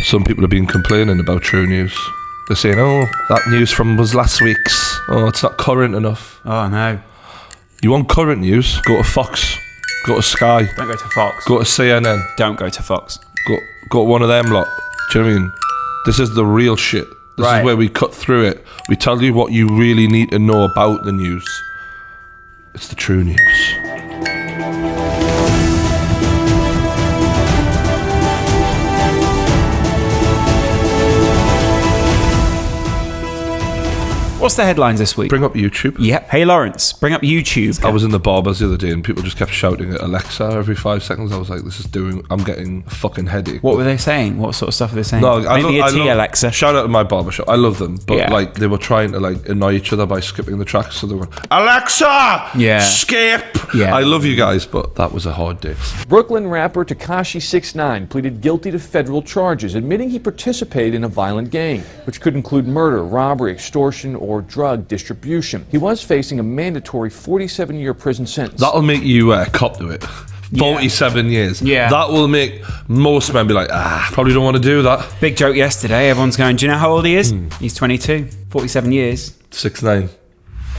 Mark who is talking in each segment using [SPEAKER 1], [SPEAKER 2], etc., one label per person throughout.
[SPEAKER 1] Some people have been complaining about True News. They're saying, oh, that news from was last week's. Oh, it's not current enough.
[SPEAKER 2] Oh, no.
[SPEAKER 1] You want current news? Go to Fox. Go to Sky.
[SPEAKER 2] Don't go to Fox.
[SPEAKER 1] Go to CNN.
[SPEAKER 2] Don't go to Fox.
[SPEAKER 1] Go to one of them lot. Do you know what I mean? This is the real shit. This is where we cut through it. We tell you what you really need to know about the news. It's the True News.
[SPEAKER 2] What's the headlines this week?
[SPEAKER 1] Bring up YouTube.
[SPEAKER 2] Yep. Hey, Lawrence, bring up YouTube.
[SPEAKER 1] I was in the barbers the other day and people just kept shouting at Alexa every 5 seconds. I was like, I'm getting a fucking headache.
[SPEAKER 2] What were they saying? What sort of stuff were they saying?
[SPEAKER 1] No,
[SPEAKER 2] Maybe Alexa.
[SPEAKER 1] Shout out to my barbershop. I love them. But like they were trying to like annoy each other by skipping the tracks. So they were Alexa!
[SPEAKER 2] Yeah.
[SPEAKER 1] Skip!
[SPEAKER 2] Yeah.
[SPEAKER 1] I love you guys, but that was a hard day.
[SPEAKER 3] Brooklyn rapper Tekashi 6ix9ine pleaded guilty to federal charges, admitting he participated in a violent gang, which could include murder, robbery, extortion, or drug distribution. He was facing a mandatory 47-year prison sentence.
[SPEAKER 1] That'll make you cop to it. 47 years.
[SPEAKER 2] Yeah.
[SPEAKER 1] That will make most men be like, probably don't want to do that.
[SPEAKER 2] Big joke yesterday. Everyone's going, do you know how old he is? He's 22. 47 years.
[SPEAKER 1] 6ix9ine.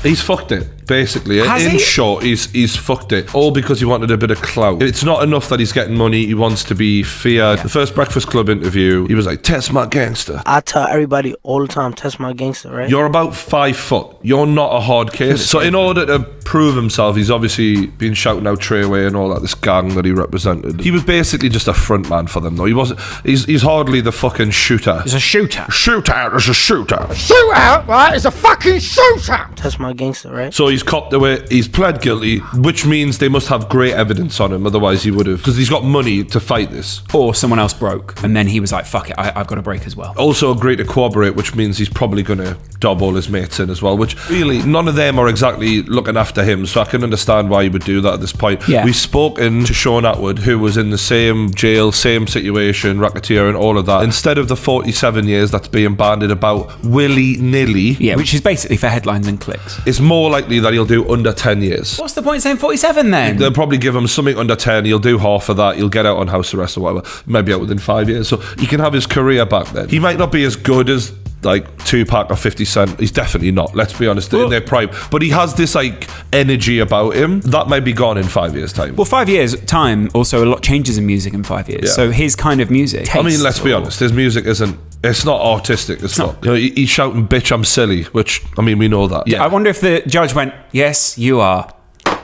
[SPEAKER 1] He's fucked it, basically.
[SPEAKER 2] Has
[SPEAKER 1] In
[SPEAKER 2] he?
[SPEAKER 1] short, he's fucked it. All because he wanted a bit of clout. It's not enough that he's getting money, he wants to be feared. The first Breakfast Club interview, he was like, test my gangster.
[SPEAKER 4] I tell everybody all the time, test my gangster, right?
[SPEAKER 1] You're about 5 foot. You're not a hard case. So in order to prove himself, he's obviously been shouting out Treyway and all that, this gang that he represented. He was basically just a front man for them, though. He wasn't. He's hardly the fucking shooter.
[SPEAKER 2] He's a shooter.
[SPEAKER 1] Shootout is a shooter.
[SPEAKER 5] Shootout, right? It's a fucking shootout.
[SPEAKER 4] Test my gangster, right?
[SPEAKER 1] So he's copped to it. He's pled guilty, which means they must have great evidence on him. Otherwise, he would have, because he's got money to fight this.
[SPEAKER 2] Or someone else broke, and then he was like, fuck it, I've got to break as well.
[SPEAKER 1] Also agreed to cooperate, which means he's probably going to dob all his mates in as well, which really, none of them are exactly looking after him, so I can understand why he would do that at this point.
[SPEAKER 2] Yeah.
[SPEAKER 1] We've spoken to Sean Atwood, who was in the same jail, same situation, racketeer and all of that. Instead of the 47 years that's being bandied about willy-nilly,
[SPEAKER 2] Yeah, which is basically for headlines and clicks.
[SPEAKER 1] it's more likely that he'll do under 10 years.
[SPEAKER 2] What's the point of saying 47 then?
[SPEAKER 1] They'll probably give him something under 10, he'll do half of that, he'll get out on house arrest or whatever, maybe out within 5 years, so he can have his career back then. He might not be as good as like Tupac or 50 Cent. He's definitely not, let's be honest, in their prime, but he has this like energy about him that might be gone in 5 years time.
[SPEAKER 2] Well, 5 years time, also a lot changes in music in 5 years.
[SPEAKER 1] Yeah.
[SPEAKER 2] So his kind of music.
[SPEAKER 1] I mean, let's be honest, his music isn't, it's not artistic, it's not. You know, he's shouting, bitch, I'm silly, which, I mean, we know that. Yeah.
[SPEAKER 2] I wonder if the judge went, yes, you are.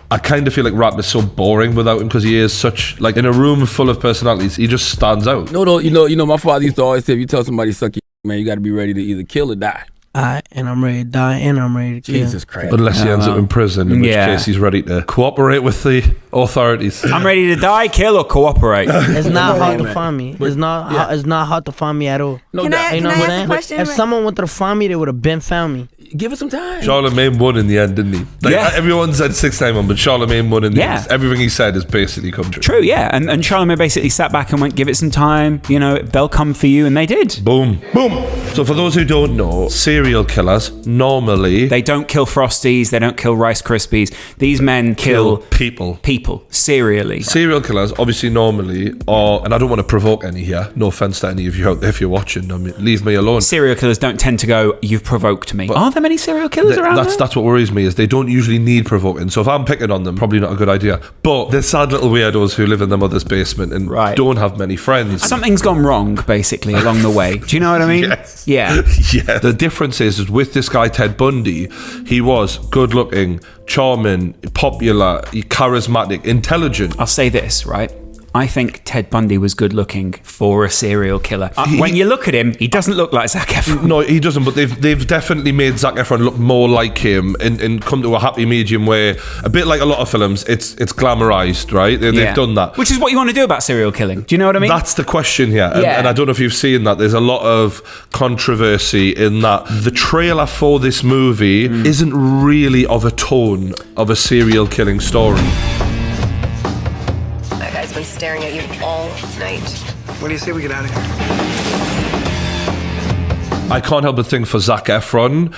[SPEAKER 1] I kind of feel like rap is so boring without him because he is such, like, in a room full of personalities, he just stands out.
[SPEAKER 6] No, you know, my father used to always say, if you tell somebody suck your man, you got to be ready to either kill or die.
[SPEAKER 4] And I'm ready to die, and I'm ready to kill.
[SPEAKER 6] Jesus Christ.
[SPEAKER 1] Unless he ends up in prison, in which
[SPEAKER 2] Yeah.
[SPEAKER 1] case he's ready to cooperate with the authorities.
[SPEAKER 2] I'm ready to die, kill, or cooperate.
[SPEAKER 4] It's not hard to find me. It's not. It's not hard to find me at all.
[SPEAKER 6] No
[SPEAKER 7] Can
[SPEAKER 6] doubt.
[SPEAKER 7] I
[SPEAKER 4] You know
[SPEAKER 7] ask
[SPEAKER 4] what
[SPEAKER 7] a
[SPEAKER 4] I'm saying?
[SPEAKER 7] question?
[SPEAKER 4] If someone wanted to find me, they would have been found me.
[SPEAKER 6] Give it some time.
[SPEAKER 1] Charlemagne won in the end, didn't he? Like,
[SPEAKER 2] Yeah.
[SPEAKER 1] everyone said 6ix9ine won, but Charlemagne won in the
[SPEAKER 2] Yeah.
[SPEAKER 1] end. Everything he said has basically come true.
[SPEAKER 2] True, yeah. And Charlemagne basically sat back and went, give it some time, you know, they'll come for you, and they did.
[SPEAKER 1] Boom. Boom. So for those who don't know, serial killers normally
[SPEAKER 2] They don't kill Frosties, they don't kill Rice Krispies. These men kill
[SPEAKER 1] people.
[SPEAKER 2] people, serially.
[SPEAKER 1] Serial killers, obviously, normally are, and I don't want to provoke any here, no offense to any of you out there if you're watching, I mean, leave me alone.
[SPEAKER 2] Serial killers don't tend to go, you've provoked me. Are there many serial killers around there?
[SPEAKER 1] That's what worries me, is they don't usually need provoking. So if I'm picking on them, probably not a good idea. But they're sad little weirdos who live in their mother's basement and don't have many friends.
[SPEAKER 2] Something's gone wrong, basically, along the way. Do you know what I mean?
[SPEAKER 1] Yes.
[SPEAKER 2] Yeah.
[SPEAKER 1] Yeah. The difference is with this guy, Ted Bundy, he was good looking, charming, popular, charismatic, intelligent.
[SPEAKER 2] I'll say this, right? I think Ted Bundy was good looking for a serial killer. When you look at him, he doesn't look like Zac Efron.
[SPEAKER 1] No, he doesn't, but they've definitely made Zac Efron look more like him and come to a happy medium where, a bit like a lot of films, it's glamorized, right? They've done that.
[SPEAKER 2] Which is what you want to do about serial killing. Do you know what I mean?
[SPEAKER 1] That's the question here. And I don't know if you've seen that. There's a lot of controversy in that the trailer for this movie isn't really of a tone of a serial killing story.
[SPEAKER 7] That guy's been staring at you all night.
[SPEAKER 5] What do you say we get out of here?
[SPEAKER 1] I can't help but think for Zac Efron,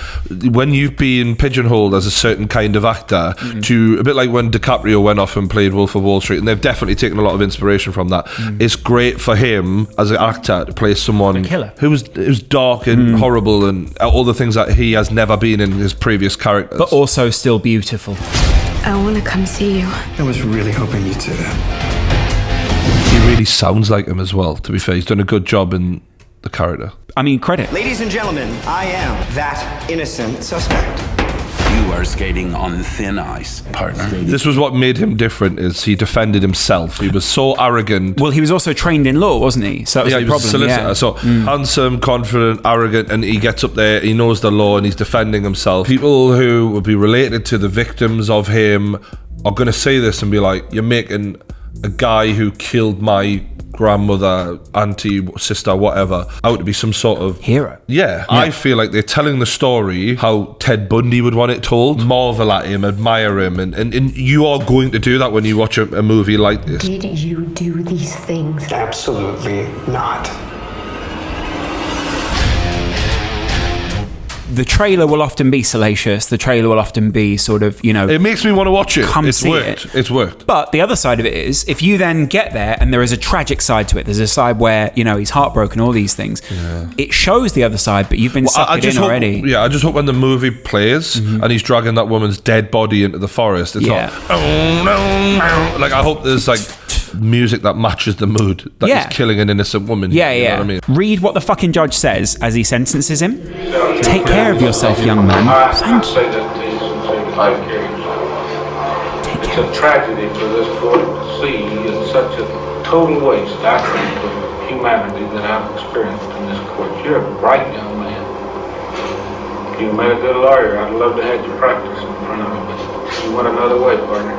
[SPEAKER 1] when you've been pigeonholed as a certain kind of actor, to a bit like when DiCaprio went off and played Wolf of Wall Street, and they've definitely taken a lot of inspiration from that. It's great for him as an actor to play someone who's dark and horrible and all the things that he has never been in his previous characters.
[SPEAKER 2] But also still beautiful.
[SPEAKER 7] I want to come see you.
[SPEAKER 8] I was really hoping you'd say that.
[SPEAKER 1] He really sounds like him as well, to be fair. He's done a good job in the character.
[SPEAKER 2] I mean, credit.
[SPEAKER 9] Ladies and gentlemen, I am that innocent suspect.
[SPEAKER 10] You are skating on thin ice, partner.
[SPEAKER 1] This was what made him different, is he defended himself. He was so arrogant.
[SPEAKER 2] Well, he was also trained in law, wasn't he? So that was the
[SPEAKER 1] he
[SPEAKER 2] problem.
[SPEAKER 1] was a solicitor. So handsome, confident, arrogant, and he gets up there, he knows the law, and he's defending himself. People who would be related to the victims of him are going to say this and be like, you're making a guy who killed my grandmother, auntie, sister, whatever, out to be some sort of
[SPEAKER 2] hero.
[SPEAKER 1] Yeah. I feel like they're telling the story how Ted Bundy would want it told. Marvel at him, admire him, and you are going to do that when you watch a movie like this.
[SPEAKER 7] Did you do these things?
[SPEAKER 8] Absolutely not.
[SPEAKER 2] The trailer will often be salacious. The trailer will often be sort of,
[SPEAKER 1] It makes me want to watch it.
[SPEAKER 2] Come
[SPEAKER 1] It's
[SPEAKER 2] see
[SPEAKER 1] worked.
[SPEAKER 2] it.
[SPEAKER 1] It's worked.
[SPEAKER 2] But the other side of it is, if you then get there and there is a tragic side to it, there's a side where, he's heartbroken, all these things. Yeah. It shows the other side, but you've been sucked in already.
[SPEAKER 1] I just hope when the movie plays and he's dragging that woman's dead body into the forest, it's not, oh no. Like, I hope there's like music that matches the mood that he's killing an innocent woman.
[SPEAKER 2] Yeah.
[SPEAKER 1] You know what I mean?
[SPEAKER 2] Read what the fucking judge says as he sentences him. Take care of yourself, young man. Thank you.
[SPEAKER 11] It's a tragedy for this court to see in such a total waste, I think, of humanity that I've experienced in this court. You're a bright young man. You made a good lawyer. I'd love to have you practice in front of me, but you went another way, partner.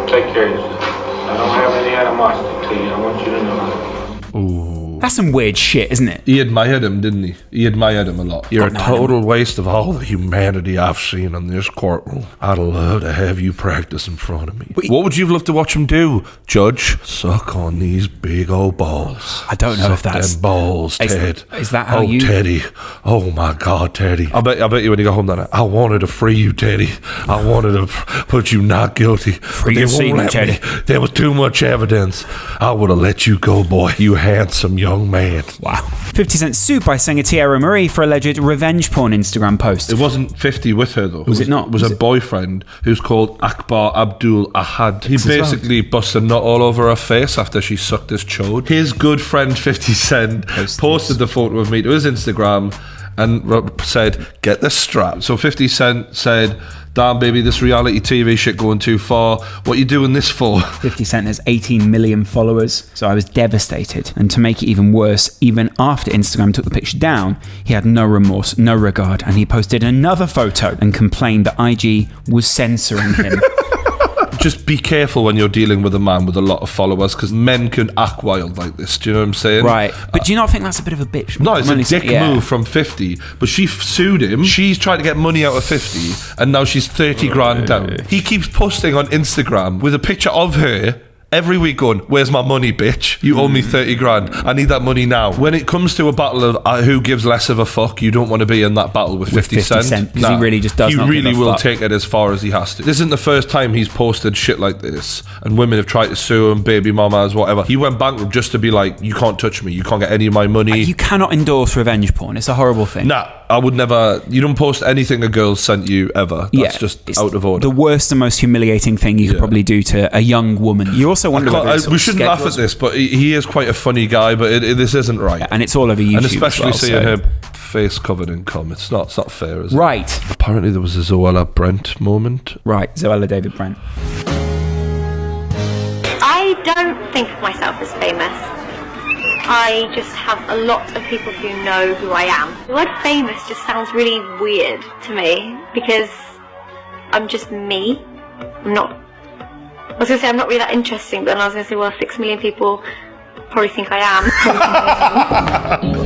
[SPEAKER 11] Take care of yourself. I don't have any animosity to you. I want you to know that.
[SPEAKER 1] Ooh.
[SPEAKER 2] That's some weird shit, isn't it?
[SPEAKER 1] He admired him, didn't he? He admired him a lot. You're a total waste of all the humanity I've seen in this courtroom. I'd love to have you practice in front of me. What would you love to watch him do, Judge? Suck on these big old balls.
[SPEAKER 2] I don't know if that's...
[SPEAKER 1] them balls, Ted.
[SPEAKER 2] Is that how you...
[SPEAKER 1] Teddy. Oh, my God, Teddy. I bet you when you go home that night, I wanted to free you, Teddy. I wanted to put you not guilty.
[SPEAKER 2] Free your semen, Teddy.
[SPEAKER 1] There was too much evidence. I would have let you go, boy. You handsome young man.
[SPEAKER 2] Wow. 50 Cent sued by singer Teairra Marie for alleged revenge porn Instagram posts.
[SPEAKER 1] It wasn't 50 with her, though.
[SPEAKER 2] Was it not?
[SPEAKER 1] It was a boyfriend who's called Akbar Abdul Ahad. He basically busted a nut all over her face after she sucked his chode. His good friend 50 Cent posted the photo of me to his Instagram and said, get the strap. So 50 Cent said, damn, baby, this reality TV shit going too far. What you doing this for?
[SPEAKER 2] 50 Cent has 18 million followers, so I was devastated. And to make it even worse, even after Instagram took the picture down, he had no remorse, no regard, and he posted another photo and complained that IG was censoring him.
[SPEAKER 1] Just be careful when you're dealing with a man with a lot of followers, because men can act wild like this. Do you know what I'm saying?
[SPEAKER 2] Right. But do you not think that's a bit of a bitch?
[SPEAKER 1] No, it's a dick move from 50. But she sued him. She's trying to get money out of 50, and now she's 30 grand down. He keeps posting on Instagram with a picture of her every week going, where's my money, bitch? You owe me 30 grand. I need that money now. When it comes to a battle of who gives less of a fuck, you don't want to be in that battle with 50 Cent.
[SPEAKER 2] Because he really just does not give a fuck.
[SPEAKER 1] He really will take it as far as he has to. This isn't the first time he's posted shit like this, and women have tried to sue him, baby mamas, whatever. He went bankrupt just to be like, you can't touch me, you can't get any of my money.
[SPEAKER 2] You cannot endorse revenge porn. It's a horrible thing.
[SPEAKER 1] Nah, I would never. You don't post anything a girl sent you ever. That's just out of order.
[SPEAKER 2] The worst and most humiliating thing you could probably do to a young woman. You also wonder whether
[SPEAKER 1] we shouldn't laugh at this, but he is quite a funny guy. But this isn't right,
[SPEAKER 2] and it's all over YouTube,
[SPEAKER 1] and especially seeing
[SPEAKER 2] her
[SPEAKER 1] face covered in cum. It's not fair, is it?
[SPEAKER 2] Right.
[SPEAKER 1] Apparently, there was a Zoella Brent moment.
[SPEAKER 2] Right, Zoella David Brent.
[SPEAKER 12] I don't think of myself as famous. I just have a lot of people who know who I am. The word famous just sounds really weird to me because I'm just me. I was going to say I'm not really that interesting, but then I was going to say, well, 6 million people probably think I am.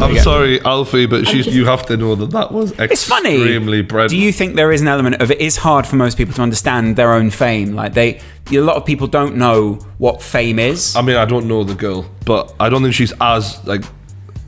[SPEAKER 1] I'm sorry, Alfie, but you have to know that was extremely Brent.
[SPEAKER 2] Do you think there is an element of it is hard for most people to understand their own fame? Like a lot of people don't know what fame is.
[SPEAKER 1] I mean, I don't know the girl, but I don't think she's as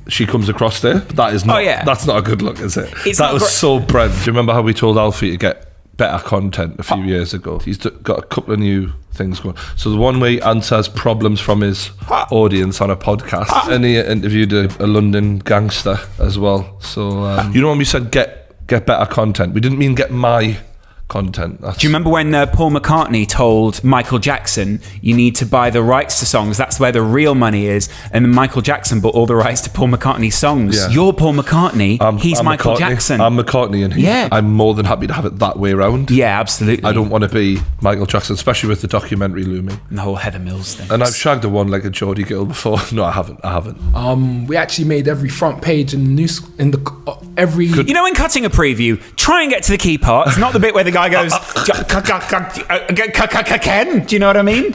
[SPEAKER 1] she comes across there. That is not. That's not a good look, is it? That was so Brent. Do you remember how we told Alfie to get better content a few years ago? He's got a couple of new things going. So the one way he answers problems from his audience on a podcast, and he interviewed a London gangster as well. So you know when we said get better content, we didn't mean get my content.
[SPEAKER 2] Do you remember when Paul McCartney told Michael Jackson, you need to buy the rights to songs, that's where the real money is, and then Michael Jackson bought all the rights to Paul McCartney's songs? Yeah. You're Paul McCartney, he's Michael Jackson.
[SPEAKER 1] I'm McCartney, and I'm more than happy to have it that way around.
[SPEAKER 2] Yeah, absolutely.
[SPEAKER 1] I don't want to be Michael Jackson, especially with the documentary looming.
[SPEAKER 2] And the whole Heather Mills thing.
[SPEAKER 1] And I've shagged a one-legged Geordie girl before. No, I haven't.
[SPEAKER 13] We actually made every front page in every...
[SPEAKER 2] You know, when cutting a preview, try and get to the key parts, not the bit where the guy goes, Ken? Do you know what I mean?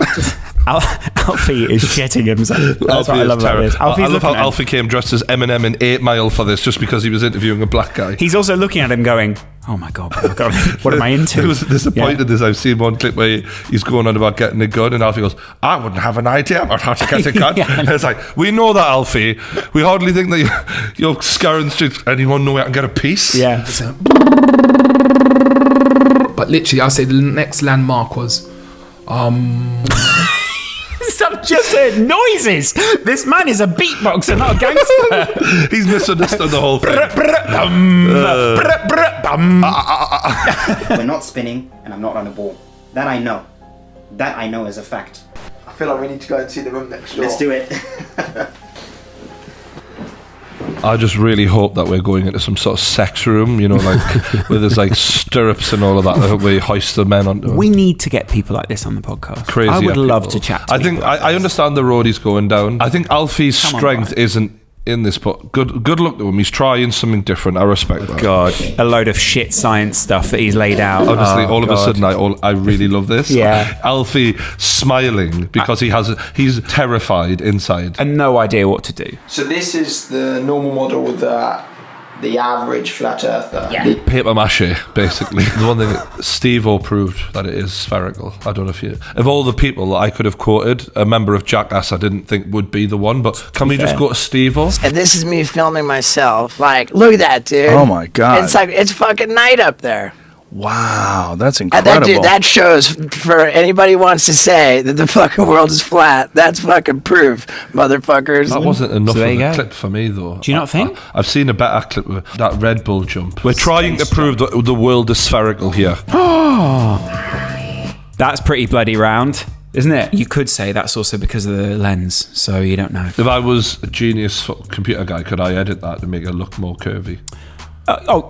[SPEAKER 2] Alfie is shitting himself. That's what I love about this.
[SPEAKER 1] I love how Alfie came dressed as Eminem in 8 Mile for this, just because he was interviewing a black guy.
[SPEAKER 2] He's also looking at him going, oh my god, what am I into?
[SPEAKER 1] He was disappointed this. I've seen one clip where he's going on about getting a gun, and Alfie goes, I wouldn't have an idea about how to get a gun. And it's like, we know that, Alfie. We hardly think that you're scaring streets. Anyone know where I can get a piece?
[SPEAKER 2] Yeah.
[SPEAKER 13] But literally, I'll say the next landmark was...
[SPEAKER 2] Some just heard noises. This man is a beatboxer, not a gangster.
[SPEAKER 1] He's misunderstood the whole thing.
[SPEAKER 14] We're not spinning, and I'm not on a ball. That I know. That I know is a fact.
[SPEAKER 5] I feel like we need to go and see the room next door.
[SPEAKER 14] Let's do it.
[SPEAKER 1] I just really hope that we're going into some sort of sex room, you know, like where there's like stirrups and all of that, where you hoist the men onto.
[SPEAKER 2] We need to get people like this on the podcast.
[SPEAKER 1] Crazy.
[SPEAKER 2] I would love to chat to
[SPEAKER 1] I think I understand the road he's going down. I think Alfie's strength isn't in this, but good luck to him. He's trying something different. I respect that.
[SPEAKER 2] God, a load of shit science stuff that he's laid out.
[SPEAKER 1] Honestly, all of a sudden, I really love this.
[SPEAKER 2] Yeah,
[SPEAKER 1] Alfie smiling because he's terrified inside
[SPEAKER 2] and no idea what to do.
[SPEAKER 5] So this is the normal model with the average flat earther.
[SPEAKER 1] Yeah. Paper mache, basically. The one thing Steve-O proved that it is spherical. I don't know if of all the people that I could have quoted, a member of Jackass I didn't think would be the one, but can we just go to Steve-O?
[SPEAKER 4] And this is me filming myself. Like, look at that, dude.
[SPEAKER 15] Oh my God.
[SPEAKER 4] It's like, it's fucking night up there.
[SPEAKER 15] Wow, that's incredible.
[SPEAKER 4] And that shows, for anybody who wants to say that the fucking world is flat, that's fucking proof, motherfuckers.
[SPEAKER 1] That wasn't enough of a clip for me, though.
[SPEAKER 2] Do you not think?
[SPEAKER 1] I've seen a better clip with that Red Bull jump. We're trying to prove that the world is spherical here.
[SPEAKER 2] That's pretty bloody round, isn't it? You could say that's also because of the lens, so you don't know.
[SPEAKER 1] If I was a genius computer guy, could I edit that to make it look more curvy?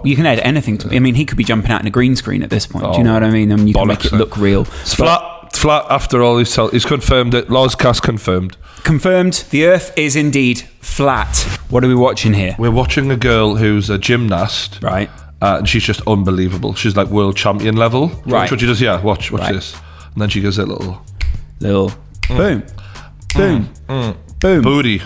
[SPEAKER 2] You can edit anything. I mean, he could be jumping out in a green screen at this point. Do you know what I mean? And you can make it look real.
[SPEAKER 1] It's flat after all he's confirmed it. Lozcast confirmed.
[SPEAKER 2] Confirmed. The Earth is indeed flat. What are we watching here?
[SPEAKER 1] We're watching a girl who's a gymnast.
[SPEAKER 2] Right.
[SPEAKER 1] And she's just unbelievable. She's like world champion level.
[SPEAKER 2] Right.
[SPEAKER 1] What she does, watch this. And then she gives it a little
[SPEAKER 2] boom. Boom. Boom.
[SPEAKER 1] Booty.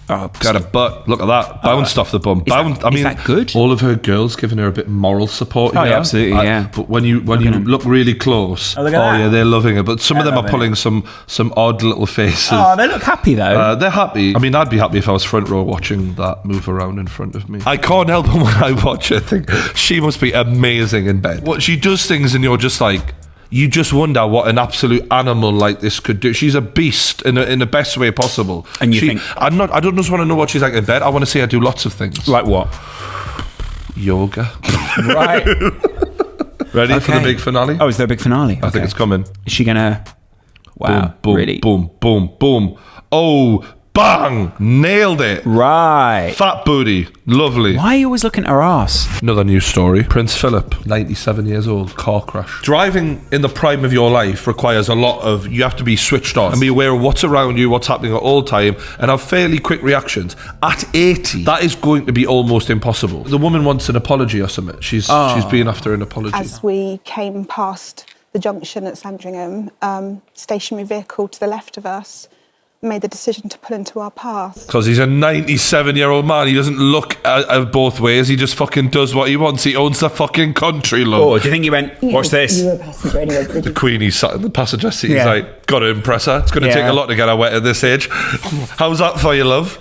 [SPEAKER 1] Got a butt. Look at that. Bounced off the bum.
[SPEAKER 2] Is that good?
[SPEAKER 1] All of her girls giving her a bit of moral support.
[SPEAKER 2] Oh, yeah, absolutely, yeah.
[SPEAKER 1] But when you look really close, yeah, they're loving it. But some of them are pulling some odd little faces.
[SPEAKER 2] Oh, they look happy though.
[SPEAKER 1] They're happy. I mean, I'd be happy if I was front row watching that move around in front of me. I can't help it when I watch it. I think she must be amazing in bed. What she does things, and you're just like. You just wonder what an absolute animal like this could do. She's a beast in the best way possible.
[SPEAKER 2] And you think...
[SPEAKER 1] I don't just want to know what she's like in bed. I want to see her do lots of things.
[SPEAKER 2] Like what?
[SPEAKER 1] Yoga.
[SPEAKER 2] Right.
[SPEAKER 1] Ready for the big finale?
[SPEAKER 2] Oh, is there a big finale?
[SPEAKER 1] I think it's coming.
[SPEAKER 2] Is she going to... Wow,
[SPEAKER 1] boom,
[SPEAKER 2] really?
[SPEAKER 1] Boom, boom, boom. Oh, bang! Nailed it.
[SPEAKER 2] Right.
[SPEAKER 1] Fat booty. Lovely.
[SPEAKER 2] Why are you always looking at her ass?
[SPEAKER 1] Another news story. Prince Philip, 97 years old, car crash. Driving in the prime of your life requires a lot of... You have to be switched on and be aware of what's around you, what's happening at all time, and have fairly quick reactions. At 80, that is going to be almost impossible. The woman wants an apology or something. She's been after an apology.
[SPEAKER 16] As we came past the junction at Sandringham, stationary vehicle to the left of us made the decision to pull into our path.
[SPEAKER 1] Because he's a 97-year-old man. He doesn't look at both ways. He just fucking does what he wants. He owns the fucking country, love.
[SPEAKER 2] Oh, do you think he went, watch this?
[SPEAKER 16] You were a passenger anyway, did you?
[SPEAKER 1] The Queenie sat in the passenger seat. He's like, got to impress her. It's going to take a lot to get her wet at this age. How's that for you, love?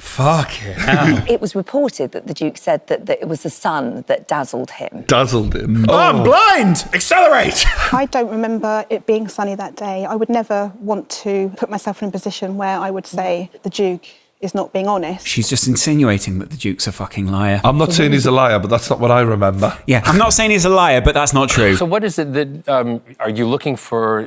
[SPEAKER 2] Fuck it.
[SPEAKER 17] It was reported that the Duke said that it was the sun that dazzled him.
[SPEAKER 1] Dazzled him.
[SPEAKER 2] Oh, I'm blind! Accelerate!
[SPEAKER 16] I don't remember it being sunny that day. I would never want to put myself in a position where I would say the Duke is not being honest.
[SPEAKER 2] She's just insinuating that the Duke's a fucking liar.
[SPEAKER 1] I'm not saying he's a liar, but that's not what I remember.
[SPEAKER 2] Yeah, I'm not saying he's a liar, but that's not true.
[SPEAKER 18] So what is it that, are you looking for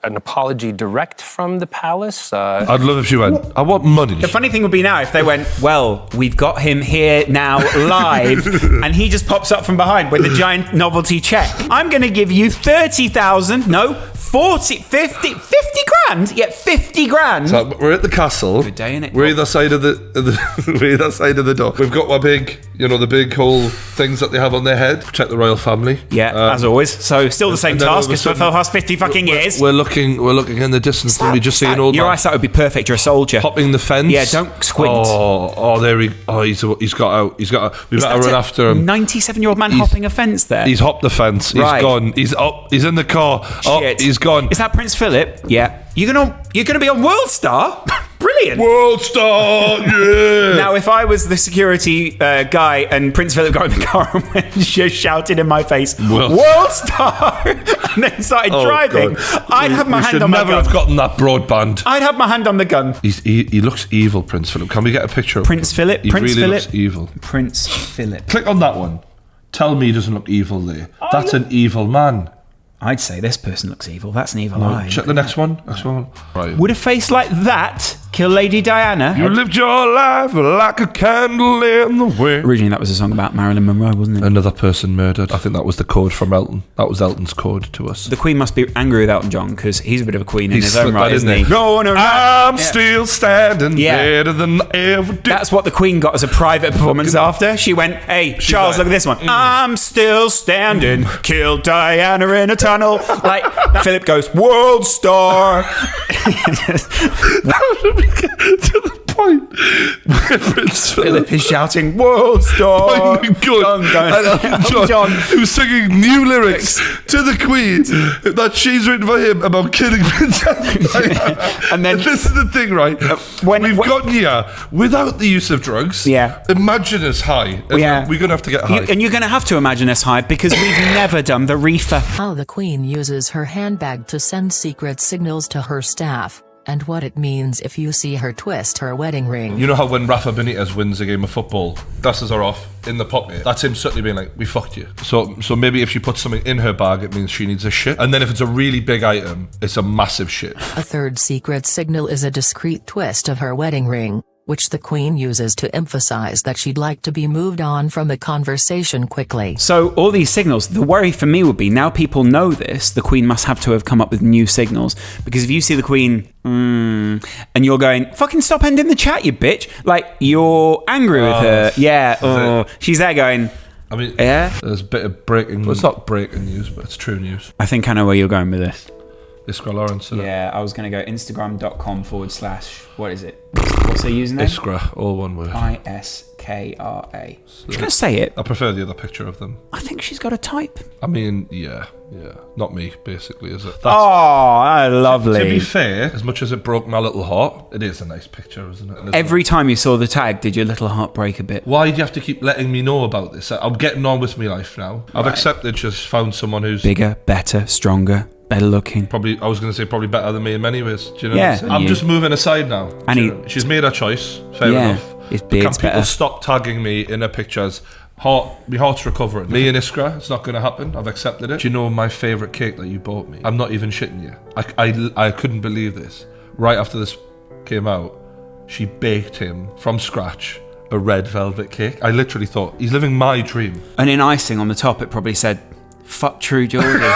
[SPEAKER 18] an apology direct from the palace?
[SPEAKER 1] I'd love if she went, I want money.
[SPEAKER 2] The funny thing would be now if they went, well, we've got him here now live, and he just pops up from behind with a giant novelty check. I'm going to give you 30,000, no, 40, 50 grand? Yeah, 50 grand.
[SPEAKER 1] So we're at the castle.
[SPEAKER 2] Good day, innit?
[SPEAKER 1] We're either side of we're either side of the door. We've got our big, the big whole things that they have on their head. Protect the royal family.
[SPEAKER 2] Yeah, as always. So still the same task as for the last 50 fucking years.
[SPEAKER 1] We're looking in the distance and we just see an old
[SPEAKER 2] Your
[SPEAKER 1] man.
[SPEAKER 2] eyesight would be perfect. You're a soldier.
[SPEAKER 1] Hopping the fence.
[SPEAKER 2] Yeah, don't squint.
[SPEAKER 1] He's got out. We better run after him.
[SPEAKER 2] 97-year-old man hopping a fence there.
[SPEAKER 1] He's hopped the fence. He's gone. He's up. He's in the car.
[SPEAKER 2] Shit.
[SPEAKER 1] He's gone.
[SPEAKER 2] Is that Prince Philip? Yeah. You're gonna be on World Star? Brilliant.
[SPEAKER 1] World Star, yeah.
[SPEAKER 2] Now, if I was the security guy and Prince Philip got in the car and just shouted in my face, World Star, and then started driving, I'd have my hand on my gun.
[SPEAKER 1] We should never have gotten that broadband.
[SPEAKER 2] I'd have my hand on the gun.
[SPEAKER 1] He looks evil, Prince Philip. Can we get a picture of
[SPEAKER 2] Prince Philip?
[SPEAKER 1] He
[SPEAKER 2] Prince
[SPEAKER 1] really
[SPEAKER 2] Philip?
[SPEAKER 1] looks evil.
[SPEAKER 2] Prince Philip.
[SPEAKER 1] Click on that one. Tell me he doesn't look evil there. That's an evil man.
[SPEAKER 2] I'd say this person looks evil. That's an evil eye.
[SPEAKER 1] Check the next one. Next one. Right.
[SPEAKER 2] Would a face like that kill Lady Diana?
[SPEAKER 1] You lived your life like a candle in the wind.
[SPEAKER 2] Originally, that was a song about Marilyn Monroe, wasn't it?
[SPEAKER 1] Another person murdered. I think that was the code from Elton. That was Elton's code to us.
[SPEAKER 2] The Queen must be angry with Elton John because he's a bit of a queen in his own right, isn't he?
[SPEAKER 1] I'm still standing better than I ever did.
[SPEAKER 2] That's what the Queen got as a private performance after. She went, hey, Charles, look at this one. I'm still standing. Killed Diana in a tunnel. Like, Philip goes, World Star.
[SPEAKER 1] To the point where Prince
[SPEAKER 2] Philip is shouting, World Star.
[SPEAKER 1] Gun. And Elton John, who's singing new lyrics to the Queen that she's written for him about killing Princess Diana. And then this is the thing, right? We've gotten here without the use of drugs.
[SPEAKER 2] Yeah.
[SPEAKER 1] Imagine us high.
[SPEAKER 2] Yeah.
[SPEAKER 1] We're going to have to get high.
[SPEAKER 2] And you're going to have to imagine us high because we've never done the reefer.
[SPEAKER 19] How the Queen uses her handbag to send secret signals to her staff. And what it means if you see her twist her wedding ring.
[SPEAKER 1] You know how when Rafa Benitez wins a game of football, glasses are off, in the pocket, that's him subtly being like, we fucked you. So maybe if she puts something in her bag, it means she needs a shit. And then if it's a really big item, it's a massive shit.
[SPEAKER 19] A third secret signal is a discreet twist of her wedding ring, which the Queen uses to emphasize that she'd like to be moved on from the conversation quickly.
[SPEAKER 2] So all these signals, the worry for me would be, now people know this, the Queen must have to have come up with new signals. Because if you see the Queen, and you're going, fucking stop ending the chat, you bitch. Like, you're angry with her. Yeah, she's there going,
[SPEAKER 1] I mean,
[SPEAKER 2] yeah.
[SPEAKER 1] There's a bit of breaking, well, it's not breaking news, but it's true news.
[SPEAKER 2] I think I know where you're going with this.
[SPEAKER 1] Iskra Lawrence, isn't it?
[SPEAKER 2] Yeah, I was going to go Instagram.com / what is it? What's their username?
[SPEAKER 1] Iskra, all one word.
[SPEAKER 2] Iskra. She's going to say it.
[SPEAKER 1] I prefer the other picture of them.
[SPEAKER 2] I think she's got a type.
[SPEAKER 1] I mean, yeah. Not me, basically, is it?
[SPEAKER 2] Lovely.
[SPEAKER 1] To be fair, as much as it broke my little heart, it is a nice picture, isn't it?
[SPEAKER 2] Every time you saw the tag, did your little heart break a bit?
[SPEAKER 1] Why do you have to keep letting me know about this? I'm getting on with my life now. I've accepted just found someone who's
[SPEAKER 2] bigger, better, stronger, better looking.
[SPEAKER 1] Probably, I was going to say probably better than me in many ways. Do you know what I'm saying?
[SPEAKER 2] I'm
[SPEAKER 1] just moving aside now. She's made her choice. Fair enough.
[SPEAKER 2] His beard's
[SPEAKER 1] Can people
[SPEAKER 2] better.
[SPEAKER 1] stop tagging me in her pictures? My heart's recovering. Me and Iskra, it's not going to happen. I've accepted it. Do you know my favourite cake that you bought me? I'm not even shitting you. I couldn't believe this. Right after this came out, she baked him from scratch a red velvet cake. I literally thought, he's living my dream.
[SPEAKER 2] And in icing on the top, it probably said, fuck True Geordie.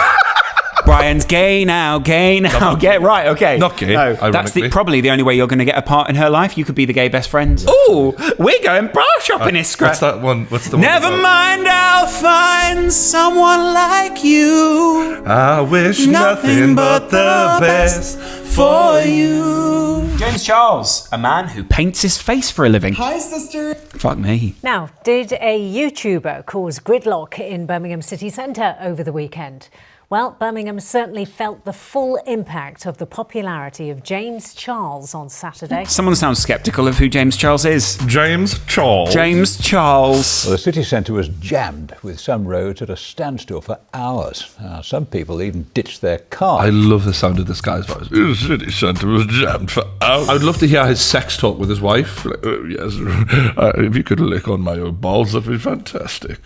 [SPEAKER 2] Brian's gay now, gay. Right, okay.
[SPEAKER 1] Not gay,
[SPEAKER 2] No, that's probably the only way you're going to get a part in her life. You could be the gay best friend. Ooh, we're going bra shopping, Iskra.
[SPEAKER 1] What's that one? What's the one?
[SPEAKER 2] Never mind, I'll find someone like you.
[SPEAKER 1] I wish nothing but the best for you.
[SPEAKER 2] James Charles, a man who paints his face for a living.
[SPEAKER 20] Hi, sister.
[SPEAKER 2] Fuck me.
[SPEAKER 20] Now, did a YouTuber cause gridlock in Birmingham city centre over the weekend? Well, Birmingham certainly felt the full impact of the popularity of James Charles on Saturday.
[SPEAKER 2] Someone sounds sceptical of who James Charles is.
[SPEAKER 1] James Charles.
[SPEAKER 2] James Charles.
[SPEAKER 21] Well, the city centre was jammed, with some roads at a standstill for hours. Some people even ditched their cars.
[SPEAKER 1] I love the sound of this guy's voice. The city centre was jammed for hours. I would love to hear his sex talk with his wife. Like, yes, if you could lick on my old balls, that'd be fantastic.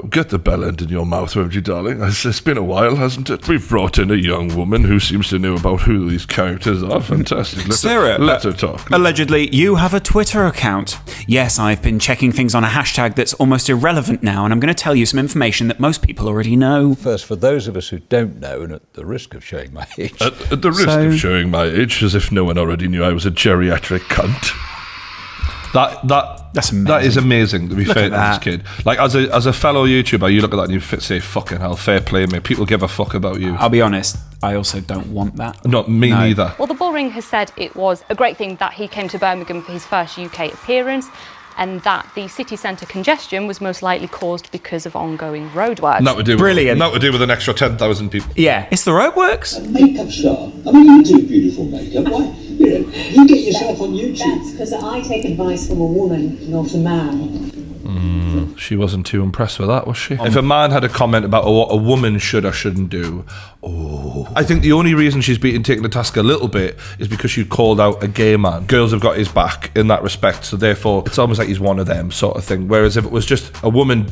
[SPEAKER 1] Get the bell end in your mouth, won't you, darling? It's been a while, hasn't it? We've brought in a young woman who seems to know about who these characters are. Fantastic.
[SPEAKER 2] Sarah,
[SPEAKER 1] let her talk.
[SPEAKER 2] Allegedly, you have a Twitter account. Yes, I've been checking things on a hashtag that's almost irrelevant now, and I'm going to tell you some information that most people already know.
[SPEAKER 21] First, for those of us who don't know, and at the risk of showing my age...
[SPEAKER 1] At the risk of showing my age, as if no one already knew I was a geriatric cunt.
[SPEAKER 2] That's amazing.
[SPEAKER 1] That is amazing, to be
[SPEAKER 2] Look
[SPEAKER 1] fair
[SPEAKER 2] at
[SPEAKER 1] to
[SPEAKER 2] that.
[SPEAKER 1] this kid. Like, as a fellow YouTuber, you look at that and you say, fucking hell, fair play, mate. People give a fuck about you.
[SPEAKER 2] I'll be honest, I also don't want that.
[SPEAKER 1] Not me neither.
[SPEAKER 22] Well, the Bullring has said it was a great thing that he came to Birmingham for his first UK appearance, and that the city centre congestion was most likely caused because of ongoing roadworks.
[SPEAKER 1] Not to do
[SPEAKER 2] Brilliant.
[SPEAKER 1] Not to do with an extra 10,000 people.
[SPEAKER 2] Yeah, it's the roadworks.
[SPEAKER 23] Makeup star. I mean, you do beautiful makeup. Why? You get yourself on YouTube.
[SPEAKER 24] That's because I take advice from a woman, not a man.
[SPEAKER 1] She wasn't too impressed with that, was she? If a man had a comment about what a woman should or shouldn't do, I think the only reason she's being taken to task a little bit is because she called out a gay man. Girls have got his back in that respect, so therefore it's almost like he's one of them sort of thing. Whereas if it was just a woman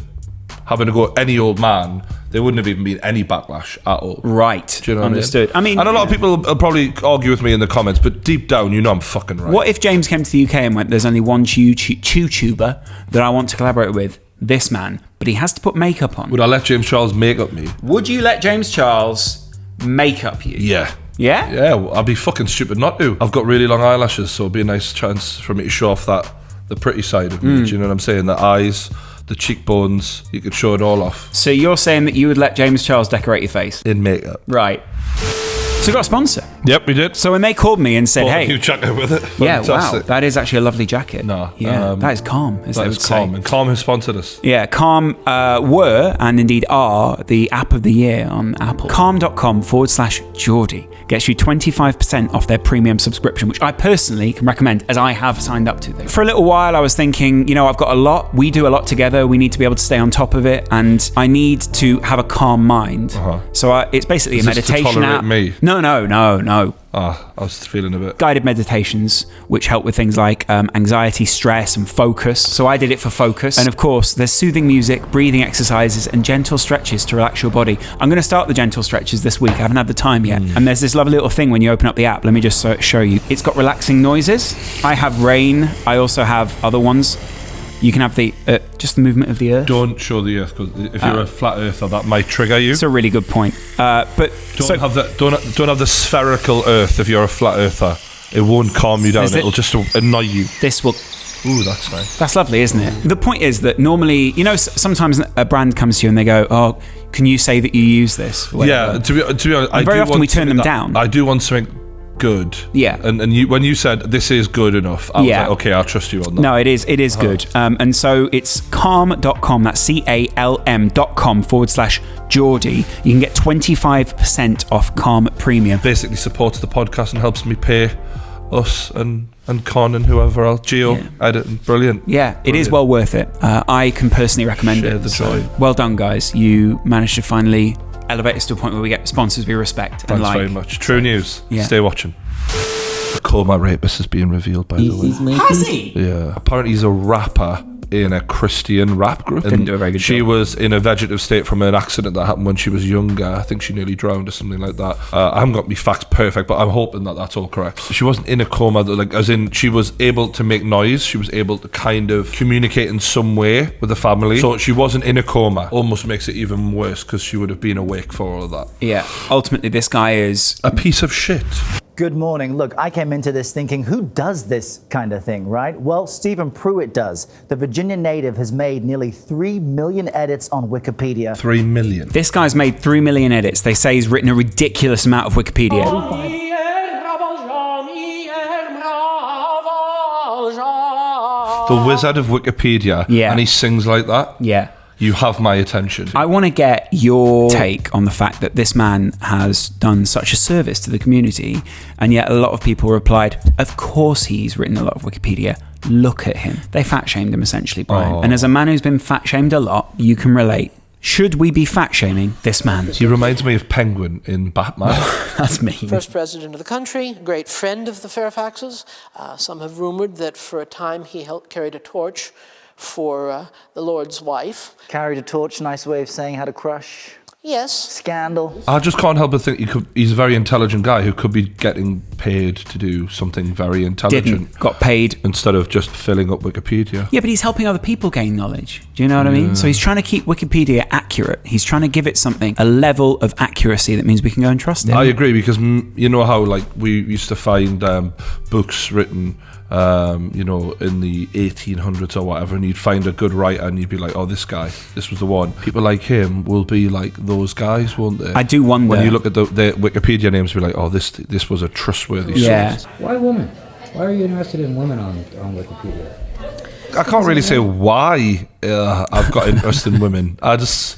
[SPEAKER 1] having to go at any old man, there wouldn't have even been any backlash at all.
[SPEAKER 2] Right.
[SPEAKER 1] Do you know
[SPEAKER 2] Understood.
[SPEAKER 1] what I mean? And a lot of people will probably argue with me in the comments, but deep down, you know I'm fucking right.
[SPEAKER 2] What if James came to the UK and went, there's only one YouTuber that I want to collaborate with, this man, but he has to put makeup on?
[SPEAKER 1] Would I let James Charles make up me?
[SPEAKER 2] Would you let James Charles make up you?
[SPEAKER 1] Yeah.
[SPEAKER 2] Yeah?
[SPEAKER 1] Yeah, well, I'd be fucking stupid not to. I've got really long eyelashes, so it'd be a nice chance for me to show off the pretty side of me. Do you know what I'm saying? The eyes, the cheekbones, you could show it all off.
[SPEAKER 2] So you're saying that you would let James Charles decorate your face?
[SPEAKER 1] In makeup.
[SPEAKER 2] Right. So we got a sponsor.
[SPEAKER 1] Yep, we did.
[SPEAKER 2] So when they called me and said,
[SPEAKER 1] Bought a
[SPEAKER 2] hey...
[SPEAKER 1] new jacket with it.
[SPEAKER 2] Yeah,
[SPEAKER 1] Fantastic.
[SPEAKER 2] wow. That is actually a lovely jacket.
[SPEAKER 1] No.
[SPEAKER 2] Yeah, that is Calm, as they would say.
[SPEAKER 1] Calm. And Calm has sponsored us.
[SPEAKER 2] Yeah, Calm were, and indeed are, the app of the year on Apple. Calm.com/Geordie gets you 25% off their premium subscription, which I personally can recommend, as I have signed up to them. For a little while, I was thinking, you know, I've got a lot. We do a lot together. We need to be able to stay on top of it, and I need to have a calm mind. So it's basically
[SPEAKER 1] Is
[SPEAKER 2] a
[SPEAKER 1] this to
[SPEAKER 2] meditation
[SPEAKER 1] tolerate
[SPEAKER 2] app.
[SPEAKER 1] me?
[SPEAKER 2] No.
[SPEAKER 1] I was feeling a bit...
[SPEAKER 2] Guided meditations, which help with things like anxiety, stress, and focus. So I did it for focus. And of course, there's soothing music, breathing exercises, and gentle stretches to relax your body. I'm going to start the gentle stretches this week. I haven't had the time yet. And there's this lovely little thing when you open up the app. Let me just show you. It's got relaxing noises. I have rain. I also have other ones. You can have the just the movement of the earth.
[SPEAKER 1] Don't show the earth, because if you're a flat earther, that might trigger you.
[SPEAKER 2] It's a really good point. But
[SPEAKER 1] don't have the spherical earth if you're a flat earther. It won't calm you down. It'll just annoy you.
[SPEAKER 2] This will...
[SPEAKER 1] Ooh, that's nice.
[SPEAKER 2] That's lovely, isn't it? The point is that normally, you know, sometimes a brand comes to you and they go, oh, can you say that you use this?
[SPEAKER 1] Yeah, to be honest,
[SPEAKER 2] and very often we turn them down.
[SPEAKER 1] I do want something good.
[SPEAKER 2] Yeah.
[SPEAKER 1] And you, when you said this is good enough, I was like, okay, I'll trust you on that.
[SPEAKER 2] No, it is good. And so it's calm.com, that's CALM.com/Geordie. You can get 25% off Calm Premium.
[SPEAKER 1] Basically supports the podcast and helps me pay us and Con and whoever else, Geo, editing. Brilliant.
[SPEAKER 2] Yeah, it is well worth it. I can personally recommend
[SPEAKER 1] Share
[SPEAKER 2] it.
[SPEAKER 1] the joy.
[SPEAKER 2] Well done, guys. You managed to finally elevate us to a point where we get sponsors we respect and
[SPEAKER 1] Thanks
[SPEAKER 2] like.
[SPEAKER 1] very much. True news.
[SPEAKER 2] Yeah.
[SPEAKER 1] Stay watching. The coma rapist is being revealed, by the way.
[SPEAKER 2] Has he?
[SPEAKER 1] Yeah. Apparently he's a rapper in a Christian rap group.
[SPEAKER 2] Didn't do a very good
[SPEAKER 1] She
[SPEAKER 2] job.
[SPEAKER 1] was in a vegetative state from an accident that happened when she was younger. I think she nearly drowned or something like that. I haven't got my facts perfect, but I'm hoping that that's all correct. She wasn't in a coma, like, as in she was able to make noise. She was able to kind of communicate in some way with the family. So she wasn't in a coma. Almost makes it even worse because she would have been awake for all of that.
[SPEAKER 2] Yeah. Ultimately, this guy is
[SPEAKER 1] a piece of shit.
[SPEAKER 25] Good morning. Look, I came into this thinking, who does this kind of thing, right? Well, Stephen Pruitt does. The Virginia native has made nearly 3 million edits on Wikipedia.
[SPEAKER 1] 3 million.
[SPEAKER 2] This guy's made 3 million edits. They say he's written a ridiculous amount of Wikipedia.
[SPEAKER 1] The wizard of Wikipedia.
[SPEAKER 2] Yeah.
[SPEAKER 1] And he sings like that.
[SPEAKER 2] Yeah.
[SPEAKER 1] You have my attention.
[SPEAKER 2] I want to get your take on the fact that this man has done such a service to the community, and yet a lot of people replied, of course he's written a lot of Wikipedia. Look at him. They fat-shamed him, essentially, Brian. And as a man who's been fat-shamed a lot, you can relate. Should we be fat-shaming this man?
[SPEAKER 1] He reminds me of Penguin in Batman.
[SPEAKER 2] That's me.
[SPEAKER 3] First president of the country, a great friend of the Fairfaxes. Some have rumored that for a time he carried a torch for the Lord's wife.
[SPEAKER 25] Carried a torch, nice way of saying had a crush.
[SPEAKER 3] Yes.
[SPEAKER 25] Scandal.
[SPEAKER 1] I just can't help but think he's a very intelligent guy who could be getting paid to do something very intelligent.
[SPEAKER 2] Got paid.
[SPEAKER 1] Instead of just filling up Wikipedia.
[SPEAKER 2] Yeah, but he's helping other people gain knowledge. Do you know what I mean? So he's trying to keep Wikipedia accurate. He's trying to give it something, a level of accuracy that means we can go and trust it.
[SPEAKER 1] I agree, because you know how like we used to find books written in the 1800s or whatever, and you'd find a good writer and you'd be like, oh, this was the one. People like him will be like those guys, won't they?
[SPEAKER 2] I do wonder.
[SPEAKER 1] When you look at the Wikipedia names, be like, oh, this was a trustworthy source.
[SPEAKER 6] Why women? Why are you interested in women on Wikipedia?
[SPEAKER 1] I can't really say why I've got interest in women. I just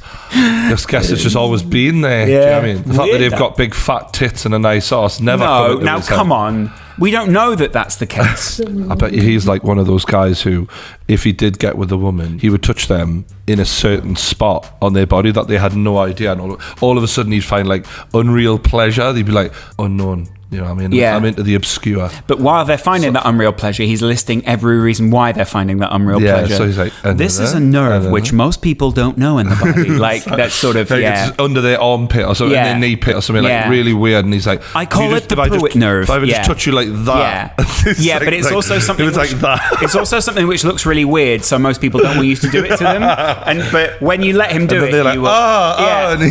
[SPEAKER 1] guess it's just always been there.
[SPEAKER 2] Yeah.
[SPEAKER 1] Do you know what I mean? The fact that they've got big fat tits and a nice ass never come into his head.
[SPEAKER 2] Come on. We don't know that that's the case.
[SPEAKER 1] I bet you he's like one of those guys who, if he did get with a woman, he would touch them in a certain spot on their body that they had no idea. And all of a sudden he'd find like unreal pleasure. They'd be like, unknown. You know what I mean?
[SPEAKER 2] Yeah.
[SPEAKER 1] I'm into the obscure.
[SPEAKER 2] But while they're finding that unreal pleasure, he's listing every reason why they're finding that unreal pleasure.
[SPEAKER 1] So he's like,
[SPEAKER 2] this is a nerve which most people don't know in the body. Like, that's sort of,
[SPEAKER 1] it's under their armpit or something, their knee pit or something, like really weird. And he's like,
[SPEAKER 2] I call it the Pruitt nerve.
[SPEAKER 1] If I would just touch you like that.
[SPEAKER 2] Yeah, but it's also something.
[SPEAKER 1] It was like that.
[SPEAKER 2] It's also something which looks really weird, so most people don't want you to do it to them. But when you let him do it,
[SPEAKER 1] they're like,
[SPEAKER 2] and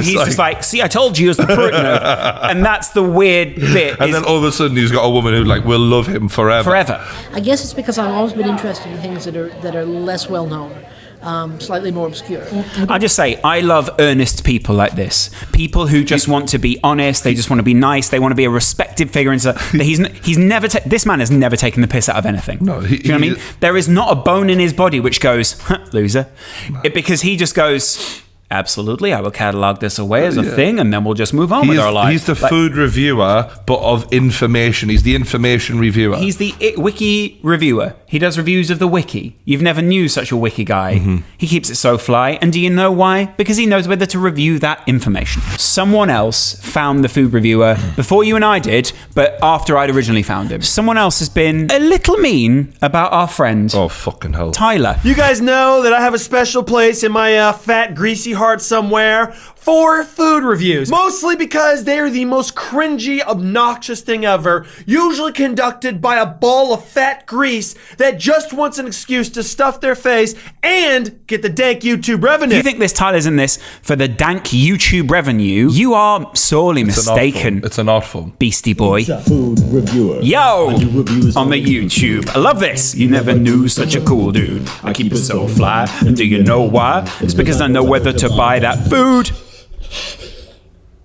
[SPEAKER 2] he's just like, see, I told you it's the Pruitt nerve, and that's the weird bit.
[SPEAKER 1] And then all of a sudden he's got a woman who like will love him forever.
[SPEAKER 3] I guess it's because I've always been interested in things that are less well known. Slightly more obscure.
[SPEAKER 2] I just say, I love earnest people like this. People who just want to be honest. They just want to be nice. They want to be a respected figure. And so he's never. This man has never taken the piss out of anything.
[SPEAKER 1] No,
[SPEAKER 2] do you know what I mean? There is not a bone in his body which goes, loser, because he just goes. Absolutely, I will catalogue this away as a thing, and then we'll just move on with our lives.
[SPEAKER 1] He's the food reviewer, but of information. He's the information reviewer.
[SPEAKER 2] He's the wiki reviewer. He does reviews of the wiki. You've never knew such a wiki guy. He keeps it so fly, and do you know why? Because he knows whether to review that information. Someone else found the food reviewer before you and I did, but after I'd originally found him. Someone else has been a little mean about our friend.
[SPEAKER 1] Oh, fucking hell.
[SPEAKER 2] Tyler.
[SPEAKER 7] You guys know that I have a special place in my fat, greasy heart somewhere for food reviews. Mostly because they are the most cringy, obnoxious thing ever, usually conducted by a ball of fat grease that just wants an excuse to stuff their face and get the dank YouTube revenue.
[SPEAKER 2] If you think this Tyler's in this for the dank YouTube revenue, you are sorely mistaken.
[SPEAKER 1] It's an art form.
[SPEAKER 2] Beastie Boy.
[SPEAKER 23] It's a food reviewer.
[SPEAKER 2] Yo! On the YouTube. I love this. You never knew such a cool dude. I keep it so fly. And do you know why? It's because I know whether to buy that food.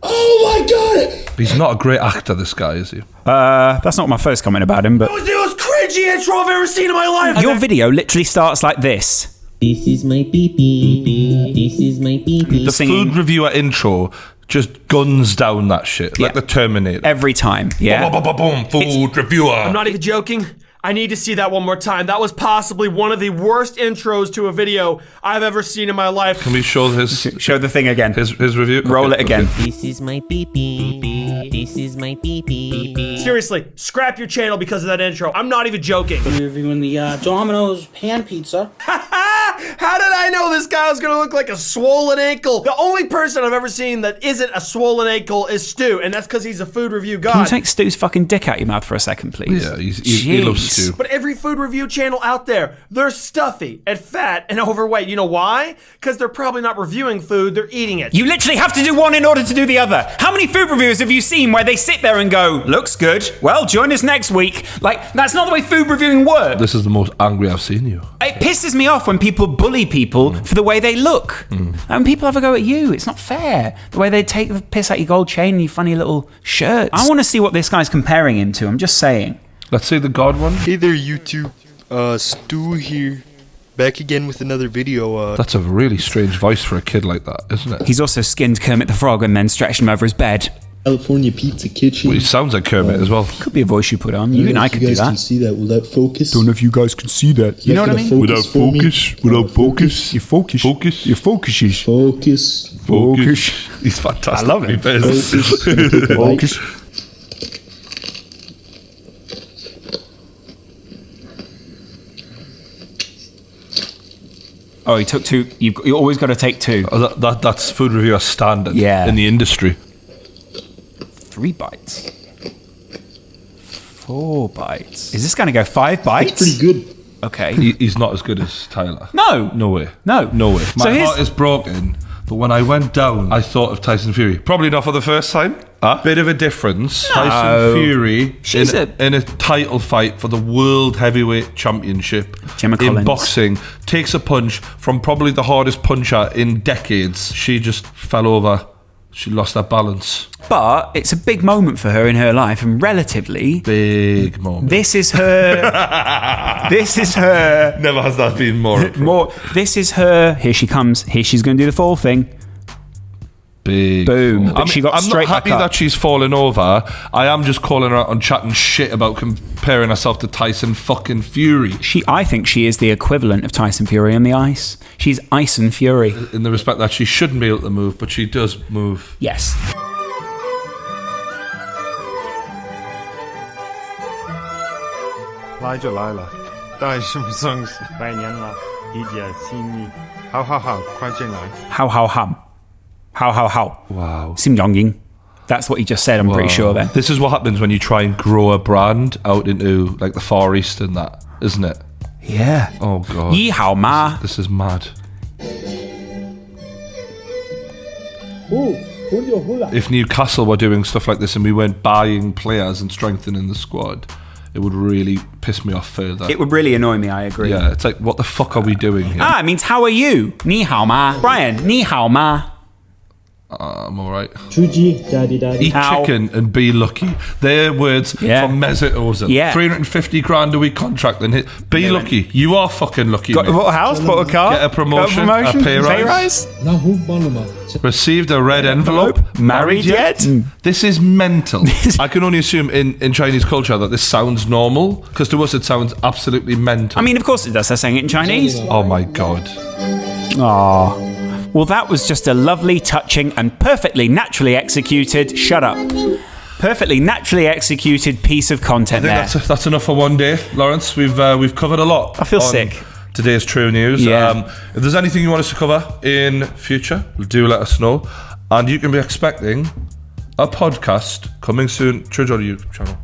[SPEAKER 23] Oh my god!
[SPEAKER 1] He's not a great actor, this guy, is he?
[SPEAKER 2] That's not my first comment about him, but...
[SPEAKER 7] That was the most cringy intro I've ever seen in my life!
[SPEAKER 2] Your video literally starts like this.
[SPEAKER 23] This is my pee-pee. This is my pee-pee.
[SPEAKER 1] The food reviewer intro just guns down that shit, like the Terminator.
[SPEAKER 2] Every time, yeah.
[SPEAKER 1] Boom, food reviewer.
[SPEAKER 7] I'm not even joking. I need to see that one more time. That was possibly one of the worst intros to a video I've ever seen in my life.
[SPEAKER 1] Can we show this?
[SPEAKER 2] Show the thing again.
[SPEAKER 1] His review?
[SPEAKER 2] Roll it again.
[SPEAKER 23] This is my pee-pee. This is my pee-pee.
[SPEAKER 7] Seriously, scrap your channel because of that intro. I'm not even joking.
[SPEAKER 9] Reviewing the Domino's pan pizza.
[SPEAKER 7] How did I know this guy was gonna look like a swollen ankle? The only person I've ever seen that isn't a swollen ankle is Stu, and that's because he's a food review god.
[SPEAKER 2] Can you take Stu's fucking dick out your mouth for a second, please?
[SPEAKER 1] Yeah, he loves Stu.
[SPEAKER 7] But every food review channel out there, they're stuffy and fat and overweight. You know why? Because they're probably not reviewing food, they're eating it.
[SPEAKER 2] You literally have to do one in order to do the other. How many food reviews have you seen where they sit there and go, looks good, well, join us next week? Like, that's not the way food reviewing works.
[SPEAKER 1] This is the most angry I've seen you.
[SPEAKER 2] It pisses me off when people bully people for the way they look. And when people have a go at you, it's not fair. The way they take the piss out your gold chain and your funny little shirts. I want to see what this guy's comparing him to, I'm just saying.
[SPEAKER 1] Let's see the God one.
[SPEAKER 10] Hey there, YouTube. Stu here.
[SPEAKER 8] back again with another video.
[SPEAKER 1] That's a really strange voice for a kid like that, isn't it?
[SPEAKER 2] He's also skinned Kermit the Frog and then stretched him over his bed.
[SPEAKER 8] California Pizza Kitchen.
[SPEAKER 1] Well, he sounds like Kermit as well.
[SPEAKER 2] Could be a voice you put on. You and I could do that.
[SPEAKER 8] Can see that. Will that focus?
[SPEAKER 2] Don't know if you guys can see that. You know what I mean?
[SPEAKER 1] Without focus. You focus.
[SPEAKER 2] Focus. Your focuses.
[SPEAKER 8] Focus.
[SPEAKER 1] He's fantastic.
[SPEAKER 2] I love him.
[SPEAKER 8] Focus.
[SPEAKER 2] Oh, he took two. You always got to take two.
[SPEAKER 1] Oh, that's food reviewer standard
[SPEAKER 2] Yeah.
[SPEAKER 1] in the industry.
[SPEAKER 2] 3 bites. 4 bites. Is this going to go 5 bites?
[SPEAKER 8] That's pretty good.
[SPEAKER 2] Okay.
[SPEAKER 1] He's not as good as Teairra.
[SPEAKER 2] No.
[SPEAKER 1] No way.
[SPEAKER 2] No.
[SPEAKER 1] No way.
[SPEAKER 2] So
[SPEAKER 1] My heart is broken, but when I went down, I thought of Tyson Fury. Probably not for the first time. Bit of a difference.
[SPEAKER 2] No.
[SPEAKER 1] Tyson Fury
[SPEAKER 2] She's
[SPEAKER 1] in a title fight for the World Heavyweight Championship
[SPEAKER 2] Gemma Collins.
[SPEAKER 1] in boxing takes a punch from probably the hardest puncher in decades. She just fell over. She lost her balance.
[SPEAKER 2] But it's a big moment for her in her life, and relatively
[SPEAKER 1] big moment.
[SPEAKER 2] This is her. This is her.
[SPEAKER 1] Never has that been more.
[SPEAKER 2] This is her. Here she comes. Here she's going to do the fall thing.
[SPEAKER 1] Big.
[SPEAKER 2] Boom. But she got
[SPEAKER 1] I'm
[SPEAKER 2] straight
[SPEAKER 1] not happy
[SPEAKER 2] back up.
[SPEAKER 1] that she's fallen over. I am just calling her out on chatting shit about comparing herself to Tyson fucking Fury.
[SPEAKER 2] I think she is the equivalent of Tyson Fury on the ice. She's Ice and Fury.
[SPEAKER 1] In the respect that she shouldn't be able to move, but she does move.
[SPEAKER 2] Yes. How.
[SPEAKER 1] Wow.
[SPEAKER 2] Sim Jong-ying. That's what he just said, I'm pretty sure then.
[SPEAKER 1] This is what happens when you try and grow a brand out into like the Far East and that, isn't it?
[SPEAKER 2] Yeah.
[SPEAKER 1] Oh god.
[SPEAKER 2] Yi hao ma.
[SPEAKER 1] This is mad. If Newcastle were doing stuff like this and we weren't buying players and strengthening the squad, it would really piss me off further.
[SPEAKER 2] It would really annoy me, I agree.
[SPEAKER 1] Yeah, it's like, what the fuck are we doing here?
[SPEAKER 2] It means how are you? Ni hao ma. Brian, ni hao ma.
[SPEAKER 1] I'm alright.
[SPEAKER 8] Chuji, daddy.
[SPEAKER 1] Eat chicken and be lucky. They're words from Mesut Ozil.
[SPEAKER 2] Yeah.
[SPEAKER 1] 350 grand a week contract and hit. Be lucky. You are fucking lucky.
[SPEAKER 2] Got
[SPEAKER 1] mate.
[SPEAKER 2] a house, bought a car,
[SPEAKER 1] get a promotion,
[SPEAKER 2] got
[SPEAKER 1] a pay rise. Received a red envelope.
[SPEAKER 2] Married yet?
[SPEAKER 1] This is mental. I can only assume in Chinese culture that this sounds normal, because to us it sounds absolutely mental.
[SPEAKER 2] I mean, of course it does. They're saying it in Chinese.
[SPEAKER 1] Oh my god.
[SPEAKER 2] Aww. Well, that was just a lovely, touching, and perfectly naturally executed. Shut up. Perfectly naturally executed piece of content there.
[SPEAKER 1] I think that's enough for one day, Lawrence. We've covered a lot.
[SPEAKER 2] I feel
[SPEAKER 1] on
[SPEAKER 2] sick.
[SPEAKER 1] Today's True News.
[SPEAKER 2] Yeah.
[SPEAKER 1] If there's anything you want us to cover in future, do let us know. And you can be expecting a podcast coming soon to your YouTube channel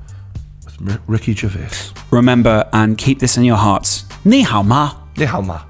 [SPEAKER 1] with Ricky Gervais.
[SPEAKER 2] Remember, and keep this in your hearts. Ni hao ma.
[SPEAKER 1] Ni hao ma.